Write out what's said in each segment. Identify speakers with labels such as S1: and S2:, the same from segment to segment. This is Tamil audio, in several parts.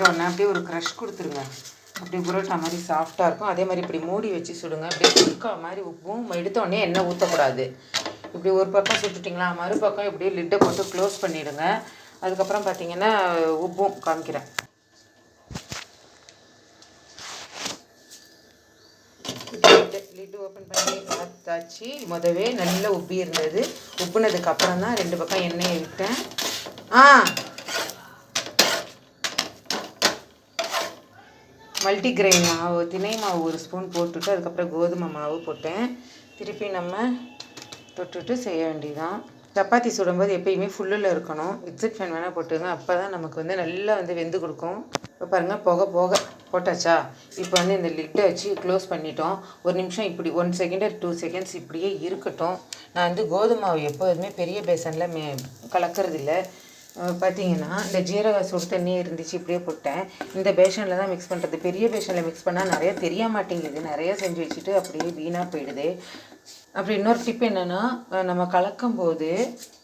S1: ஒன்று அப்படியே ஒரு க்ரஷ் கொடுத்துருங்க. அப்படியே புரோட்டா மாதிரி சாஃப்டாக இருக்கும். அதே மாதிரி இப்படி மூடி வச்சு சுடுங்க. அப்படியே சுக்கா மாதிரி உப்பும் எடுத்தோடனே எண்ணெய் ஊற்றக்கூடாது. இப்படி ஒரு பக்கம் சுட்டுட்டிங்களா, மறுபக்கம் இப்படியே லிட்டை போட்டு க்ளோஸ் பண்ணிவிடுங்க. அதுக்கப்புறம் பார்த்தீங்கன்னா உப்பும் காமிக்கிறேன். லிட்டு ஓப்பன் பண்ணி பார்த்தாச்சு. முதவே நல்லா உப்பி இருந்தது. உப்புனதுக்கப்புறம் தான் 2 பக்கம் எண்ணெயை விட்டேன். மல்டிக்ரெயின் மாவு, திணை மாவு 1 ஸ்பூன் போட்டுட்டு அதுக்கப்புறம் கோதுமை மாவு போட்டேன். திருப்பி நம்ம தொட்டுட்டு செய்ய வேண்டியதான். சப்பாத்தி சுடும்போது எப்பயுமே ஃபுல்லில் இருக்கணும். எக்ஸிட் ஃபேன் வேணால் போட்டுங்க. அப்போ தான் நமக்கு நல்லா வெந்து கொடுக்கும். இப்போ பாருங்கள், போக போட்டாச்சா. இப்போ இந்த லிட்டை வச்சு க்ளோஸ் பண்ணிட்டோம். 1 நிமிஷம் இப்படி 1 செகண்ட் 2 செகண்ட்ஸ் இப்படியே இருக்கட்டும். நான் கோதுமை மாவு எப்போதுமே பெரிய பேசனில் கலக்கிறது இல்லை. பார்த்தீங்கன்னா இந்த ஜீரக சுடு தண்ணி இருந்துச்சு, இப்படியே போட்டேன். இந்த பேஷனில் தான் மிக்ஸ் பண்ணுறது. பெரிய பேஷனில் மிக்ஸ் பண்ணால் நிறைய தெரிய மாட்டேங்குது. நிறைய செஞ்சு வச்சுட்டு அப்படியே வீணாக போயிடுது. அப்படி இன்னொரு டிப் என்னென்னா, நம்ம கலக்கும் போது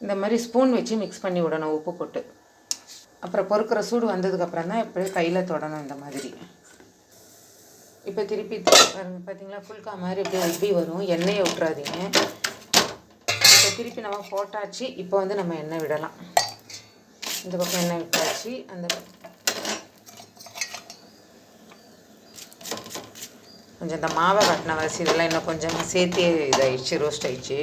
S1: இந்த மாதிரி ஸ்பூன் வச்சு மிக்ஸ் பண்ணி விடணும், உப்பு போட்டு. அப்புறம் பொறுக்கிற சூடு வந்ததுக்கப்புறம் தான் இப்படி கையில் தொடணும் இந்த மாதிரி. இப்போ திருப்பி பார்த்தீங்களா, ஃபுல்கா மாதிரி இப்படி உப்பி வரும். எண்ணெயை விட்டுறாதீங்க. இப்போ திருப்பி நம்ம போட்டாச்சு. இப்போ நம்ம எண்ணெய் விடலாம். இந்த பக்கம் எண்ணெய் விட்டாச்சு. கொஞ்சம் இந்த மாவை கட்டின வரிசை இதெல்லாம் இன்னும் கொஞ்சம் சேர்த்தே இதாகிடுச்சு, ரோஸ்ட் ஆகிடுச்சு.